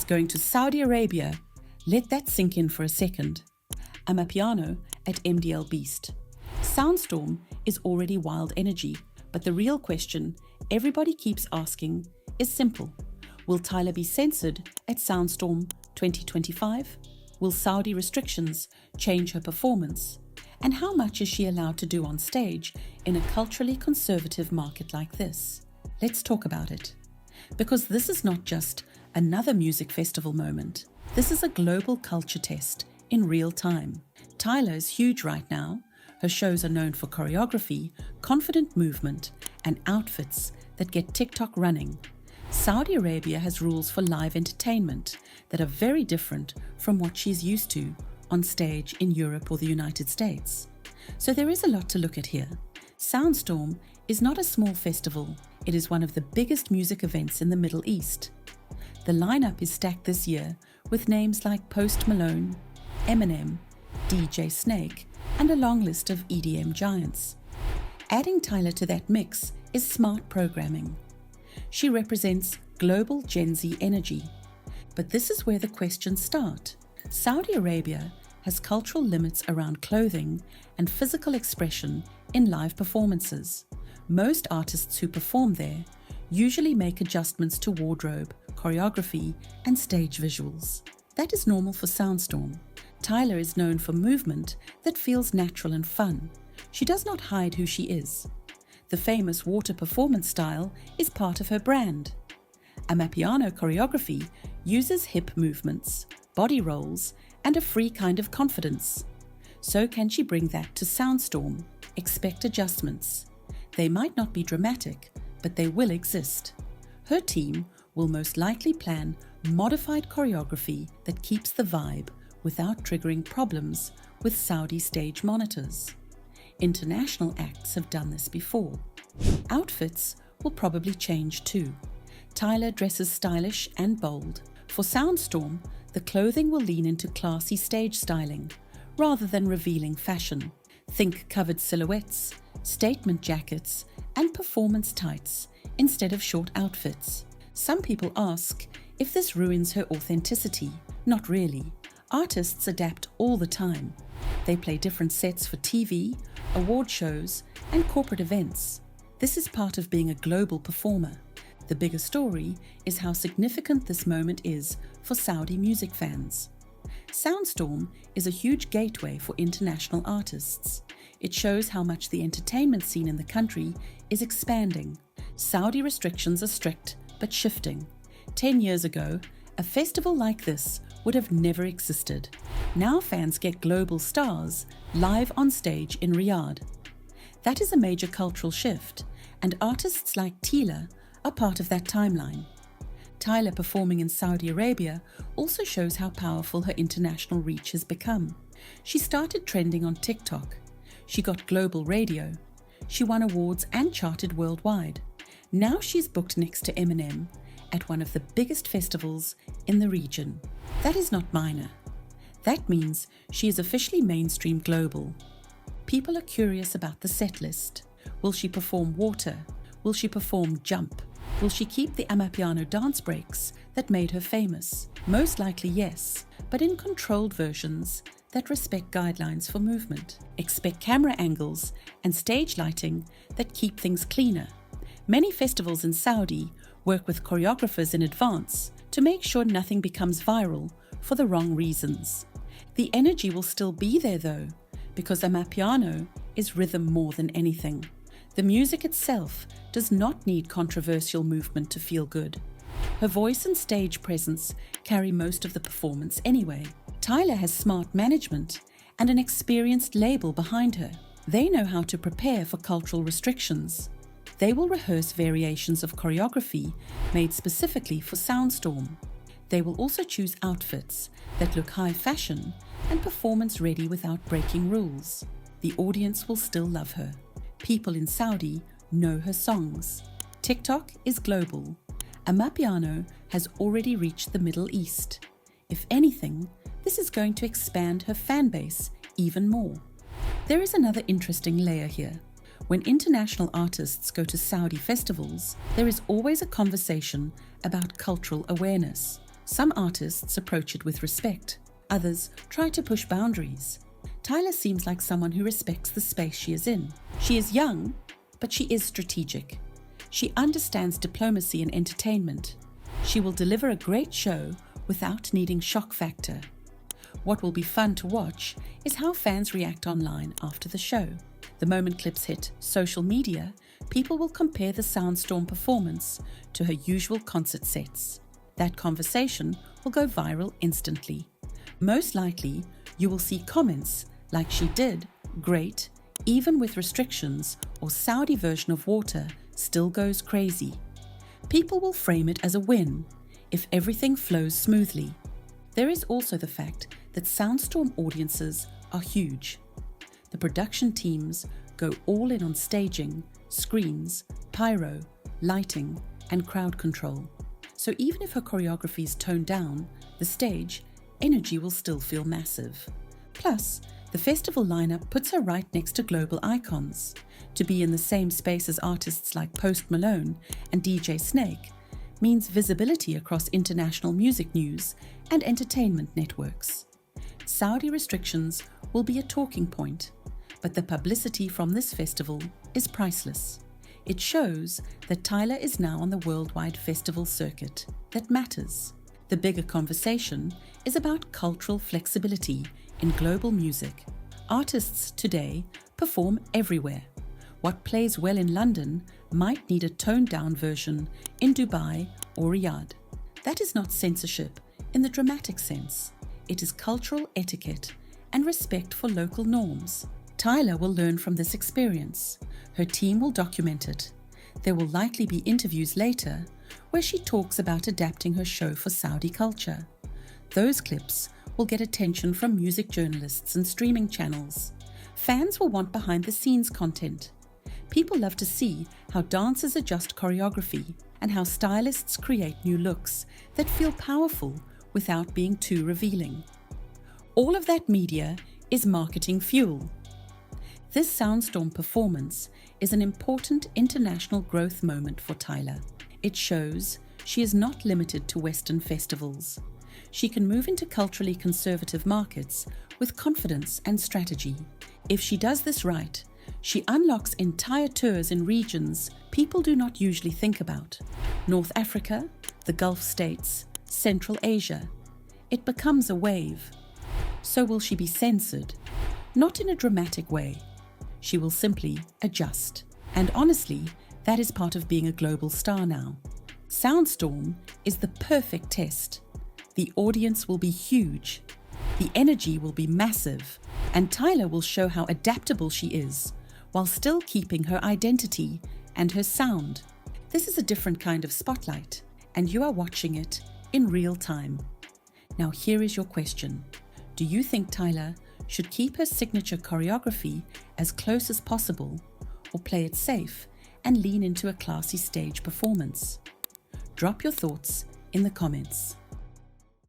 Going to Saudi Arabia, let that sink in for a second. Amapiano at MDLBEAST. Soundstorm is already wild energy, but the real question everybody keeps asking is simple. Will Tyla be censored at Soundstorm 2025? Will Saudi restrictions change her performance? And how much is she allowed to do on stage in a culturally conservative market like this? Let's talk about it. Because this is not just another music festival moment. This is a global culture test in real time. Tyla is huge right now. Her shows are known for choreography, confident movement, and outfits that get TikTok running. Saudi Arabia has rules for live entertainment that are very different from what she's used to on stage in Europe or the United States. So there is a lot to look at here. Soundstorm is not a small festival. It is one of the biggest music events in the Middle East. The lineup is stacked this year with names like Post Malone, Eminem, DJ Snake, and a long list of EDM giants. Adding Tyla to that mix is smart programming. She represents global Gen Z energy. But this is where the questions start. Saudi Arabia has cultural limits around clothing and physical expression in live performances. Most artists who perform there usually make adjustments to wardrobe, choreography, and stage visuals. That is normal for Soundstorm. Tyla is known for movement that feels natural and fun. She does not hide who she is. The famous water performance style is part of her brand. Amapiano choreography uses hip movements, body rolls, and a free kind of confidence. So can she bring that to Soundstorm? Expect adjustments. They might not be dramatic, but they will exist. Her team will most likely plan modified choreography that keeps the vibe without triggering problems with Saudi stage monitors. International acts have done this before. Outfits will probably change too. Tyla dresses stylish and bold. For Soundstorm, the clothing will lean into classy stage styling rather than revealing fashion. Think covered silhouettes, statement jackets, and performance tights instead of short outfits. Some people ask if this ruins her authenticity. Not really. Artists adapt all the time. They play different sets for TV, award shows, and corporate events. This is part of being a global performer. The bigger story is how significant this moment is for Saudi music fans. Soundstorm is a huge gateway for international artists. It shows how much the entertainment scene in the country is expanding. Saudi restrictions are strict, but shifting. 10 years ago, a festival like this would have never existed. Now fans get global stars live on stage in Riyadh. That is a major cultural shift, and artists like Tyla are part of that timeline. Tyla performing in Saudi Arabia also shows how powerful her international reach has become. She started trending on TikTok. She got global radio. She won awards and charted worldwide. Now she's booked next to Eminem at one of the biggest festivals in the region. That is not minor. That means she is officially mainstream global. People are curious about the set list. Will she perform Water? Will she perform Jump? Will she keep the Amapiano dance breaks that made her famous? Most likely yes, but in controlled versions that respect guidelines for movement. Expect camera angles and stage lighting that keep things cleaner. Many festivals in Saudi work with choreographers in advance to make sure nothing becomes viral for the wrong reasons. The energy will still be there though, because Amapiano is rhythm more than anything. The music itself does not need controversial movement to feel good. Her voice and stage presence carry most of the performance anyway. Tyla has smart management and an experienced label behind her. They know how to prepare for cultural restrictions. They will rehearse variations of choreography made specifically for Soundstorm. They will also choose outfits that look high fashion and performance ready without breaking rules. The audience will still love her. People in Saudi know her songs. TikTok is global. Amapiano has already reached the Middle East. If anything, this is going to expand her fan base even more. There is another interesting layer here. When international artists go to Saudi festivals, there is always a conversation about cultural awareness. Some artists approach it with respect, others try to push boundaries. Tyla seems like someone who respects the space she is in. She is young, but she is strategic. She understands diplomacy and entertainment. She will deliver a great show without needing shock factor. What will be fun to watch is how fans react online after the show. The moment clips hit social media, people will compare the Soundstorm performance to her usual concert sets. That conversation will go viral instantly. Most likely, you will see comments like "she did great, even with restrictions," or "Saudi version of water still goes crazy." People will frame it as a win if everything flows smoothly. There is also the fact that Soundstorm audiences are huge. The production teams go all in on staging, screens, pyro, lighting, and crowd control. So even if her choreography is toned down, the stage energy will still feel massive. Plus, the festival lineup puts her right next to global icons. To be in the same space as artists like Post Malone and DJ Snake means visibility across international music news and entertainment networks. Saudi restrictions will be a talking point, but the publicity from this festival is priceless. It shows that Tyla is now on the worldwide festival circuit. That matters. The bigger conversation is about cultural flexibility in global music. Artists today perform everywhere. What plays well in London might need a toned-down version in Dubai or Riyadh. That is not censorship in the dramatic sense. It is cultural etiquette and respect for local norms. Tyla will learn from this experience. Her team will document it. There will likely be interviews later where she talks about adapting her show for Saudi culture. Those clips will get attention from music journalists and streaming channels. Fans will want behind-the-scenes content. People love to see how dancers adjust choreography and how stylists create new looks that feel powerful without being too revealing. All of that media is marketing fuel. This Soundstorm performance is an important international growth moment for Tyla. It shows she is not limited to Western festivals. She can move into culturally conservative markets with confidence and strategy. If she does this right, she unlocks entire tours in regions people do not usually think about. North Africa, the Gulf states, Central Asia. It becomes a wave. So will she be censored? Not in a dramatic way. She will simply adjust. And honestly, that is part of being a global star now. Soundstorm is the perfect test. The audience will be huge. The energy will be massive. And Tyla will show how adaptable she is, while still keeping her identity and her sound. This is a different kind of spotlight, and you are watching it in real time. Now here is your question. Do you think Tyla should keep her signature choreography as close as possible, or play it safe and lean into a classy stage performance? Drop your thoughts in the comments.